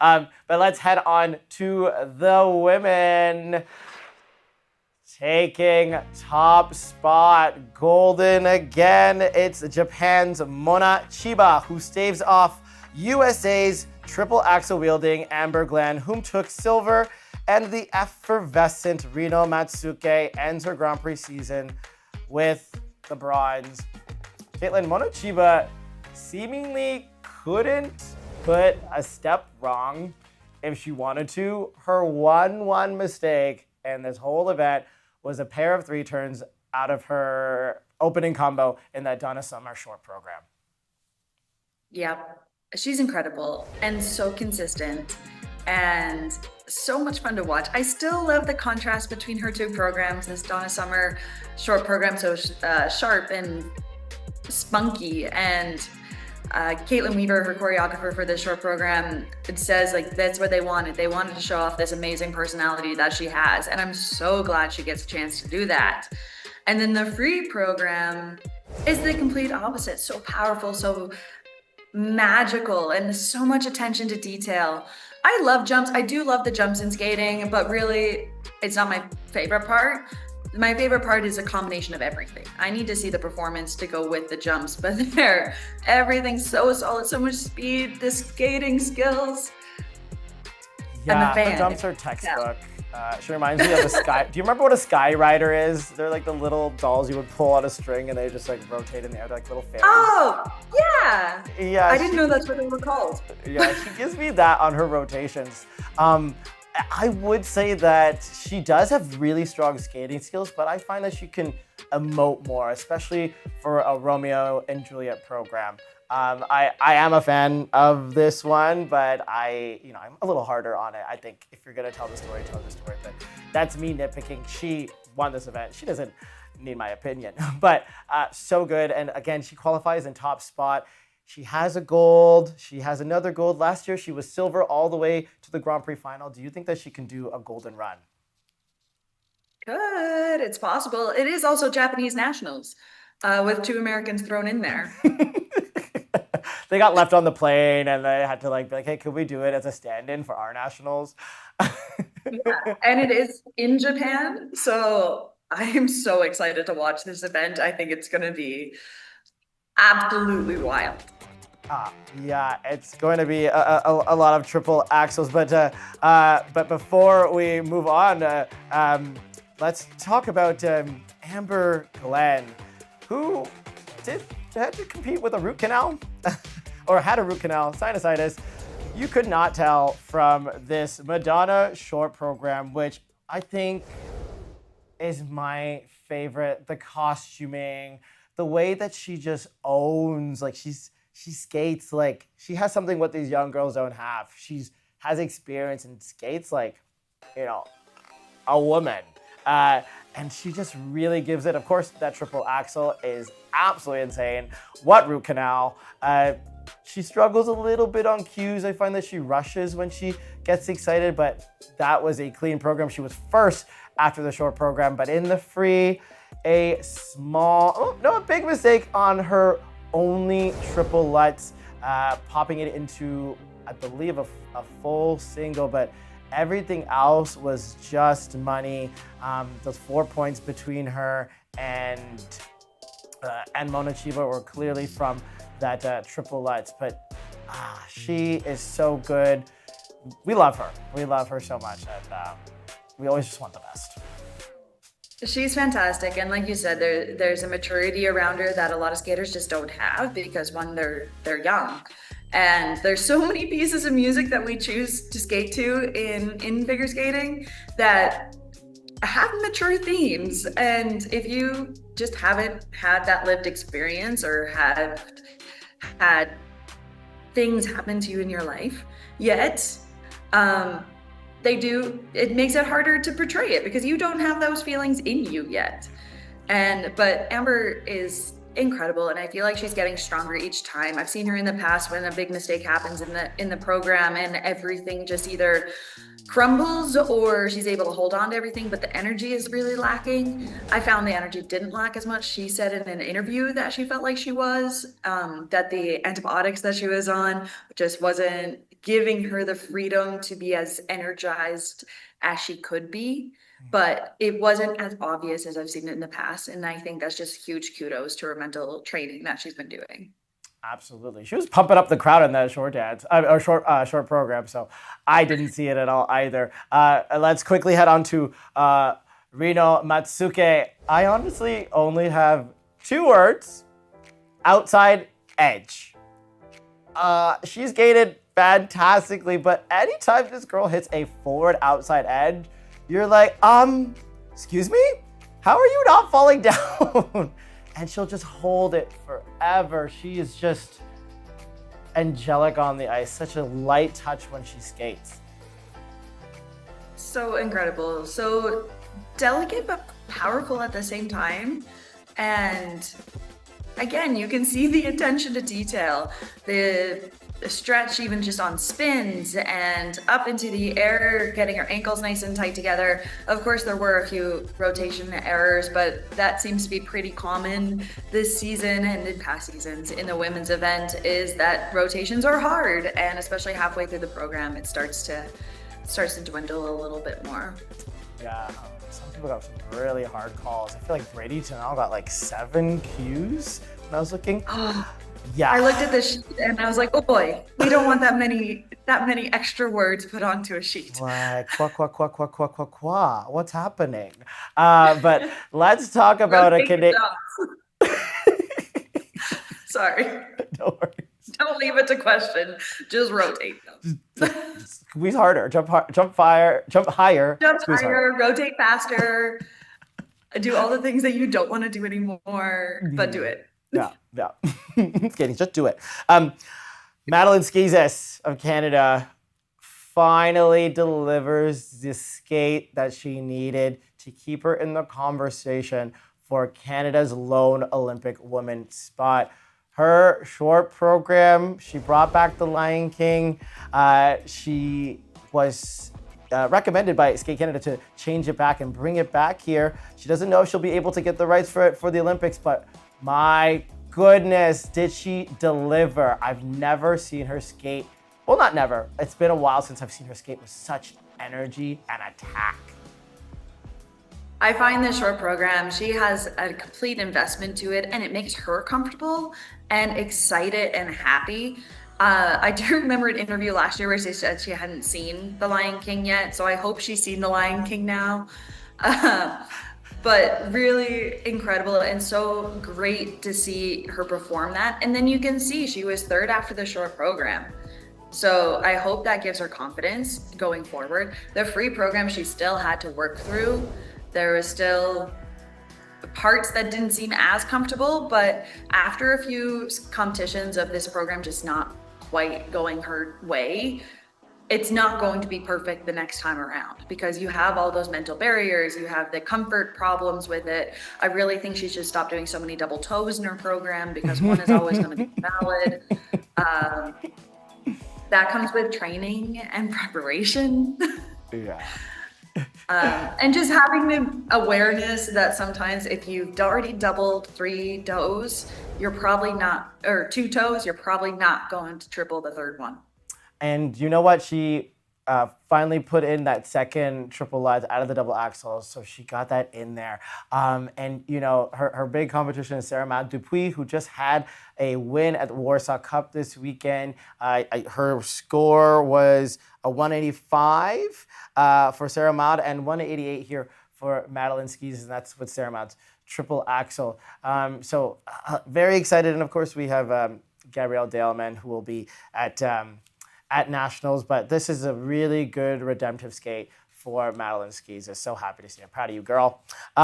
But let's head on to the women. Taking top spot, golden again. It's Japan's Mone Chiba, who staves off USA's triple axel wielding Amber Glenn, whom took silver, and the effervescent Rino Matsuike ends her Grand Prix season with the bronze. Kaetlyn, Mone Chiba seemingly couldn't put a step wrong if she wanted to. Her one mistake in this whole event was a pair of three turns out of her opening combo in that Donna Summer short program. Yep, she's incredible and so consistent and so much fun to watch. I still love the contrast between her two programs. This Donna Summer short program, so sharp and spunky, and Caitlin Weaver, her choreographer for this short program, it says like that's what they wanted. They wanted to show off this amazing personality that she has, and I'm so glad she gets a chance to do that. And then the free program is the complete opposite. So powerful, so magical, and so much attention to detail. I love jumps. I do love the jumps in skating, but really, it's not my favorite part. My favorite part is a combination of everything. I need to see the performance to go with the jumps, but everything's so solid, so much speed, the skating skills. Yeah, the jumps are textbook. She reminds me of a sky. Do you remember what a sky rider is? They're like the little dolls you would pull on a string and they just like rotate in the air. They're like little fairies. Oh, yeah. Yeah. I didn't know that's what they were called. Yeah, she gives me that on her rotations. I would say that she does have really strong skating skills, but I find that she can emote more, especially for a Romeo and Juliet program. I am a fan of this one, but I'm a little harder on it. I think if you're gonna tell the story, tell the story. But that's me nitpicking. She won this event. She doesn't need my opinion, but so good. And again, she qualifies in top spot. She has a gold. She has another gold. Last year, she was silver all the way to the Grand Prix final. Do you think that she can do a golden run? Good. It's possible. It is also Japanese nationals with two Americans thrown in there. They got left on the plane and they had to be like, hey, could we do it as a stand-in for our nationals? Yeah, and it is in Japan. So I am so excited to watch this event. I think it's going to be absolutely wild. Yeah, it's going to be a lot of triple axels. But before we move on, let's talk about Amber Glenn, who had to compete with a root canal, or had a root canal, sinusitis. You could not tell from this Madonna short program, which I think is my favorite. The costuming, the way that she just owns, like she skates like she has something what these young girls don't have. Has experience and skates like, a woman. And she just really gives it. Of course, that triple axel is absolutely insane. What root canal? She struggles a little bit on cues. I find that she rushes when she gets excited, but that was a clean program. She was first after the short program, but in the free, a big mistake on her only triple Lutz, popping it into, I believe, a full single, but everything else was just money. Those 4 points between her and Mone Chiba were clearly from that triple Lutz, but she is so good. We love her. We love her so much, and we always just want the best. She's fantastic, and like you said, there's a maturity around her that a lot of skaters just don't have because one, they're young, and there's so many pieces of music that we choose to skate to in figure skating that have mature themes. And if you just haven't had that lived experience or have had things happen to you in your life yet, it makes it harder to portray it because you don't have those feelings in you yet. But Amber is incredible, and I feel like she's getting stronger each time. I've seen her in the past when a big mistake happens in the program and everything just either crumbles or she's able to hold on to everything, but the energy is really lacking. I found the energy didn't lack as much. She said in an interview that she felt like she was, that the antibiotics that she was on just wasn't giving her the freedom to be as energized as she could be. But it wasn't as obvious as I've seen it in the past. And I think that's just huge kudos to her mental training that she's been doing. Absolutely. She was pumping up the crowd in that short dance or short program, so I didn't see it at all either. Let's quickly head on to Rino Matsuike. I honestly only have 2 words: outside edge. She's gated fantastically, but anytime this girl hits a forward outside edge, you're like, excuse me? How are you not falling down? And she'll just hold it forever. She is just angelic on the ice. Such a light touch when she skates. So incredible. So delicate but powerful at the same time. And again, you can see the attention to detail, the stretch even just on spins and up into the air, getting her ankles nice and tight together. Of course, there were a few rotation errors, but that seems to be pretty common this season and in past seasons in the women's event, is that rotations are hard, and especially halfway through the program, it starts to dwindle a little bit more. Yeah, some people got some really hard calls. I feel like Brady Tanal got like 7 Qs when I was looking. Yeah. I looked at the sheet and I was like, oh boy, we don't want that many extra words put onto a sheet. Like, qua. What's happening? But let's talk about a Canadian. Sorry. No worries. Don't leave it to question. Just rotate them. Squeeze harder. Jump higher. Jump higher. Rotate faster. Do all the things that you don't want to do anymore, but do it. Yeah. Kidding, just do it. Maline Skizes of Canada finally delivers the skate that she needed to keep her in the conversation for Canada's lone Olympic woman spot. Her short program, she brought back the Lion King. She was recommended by Skate Canada to change it back and bring it back here. She doesn't know if she'll be able to get the rights for it for the Olympics, but my goodness, did she deliver. I've never seen her skate. Well, not never. It's been a while since I've seen her skate with such energy and attack. I find this short program, she has a complete investment to it, and it makes her comfortable and excited and happy. I do remember an interview last year where she said she hadn't seen The Lion King yet, so I hope she's seen The Lion King now. But really incredible and so great to see her perform that. And then you can see she was 3rd after the short program. So I hope that gives her confidence going forward. The free program she still had to work through. There was still parts that didn't seem as comfortable, but after a few competitions of this program just not quite going her way, it's not going to be perfect the next time around because you have all those mental barriers, you have the comfort problems with it. I really think she should stop doing so many double toes in her program because one is always going to be valid. That comes with training and preparation. Yeah. And just having the awareness that sometimes if you've already doubled 3 toes, you're probably not, or 2 toes, you're probably not going to triple the 3rd one. And you know what? She finally put in that second triple lutz out of the double axels, so she got that in there. And you know, her big competition is Sarah Maud Dupuis, who just had a win at the Warsaw Cup this weekend. Her score was a 185 for Sarah Maud and 188 here for Maline Skizes, and that's with Sarah Maud's triple axel. So very excited, and of course we have Gabrielle Daleman, who will be at Nationals, but this is a really good redemptive skate for Maline Skizes. So happy to see her. Proud of you, girl.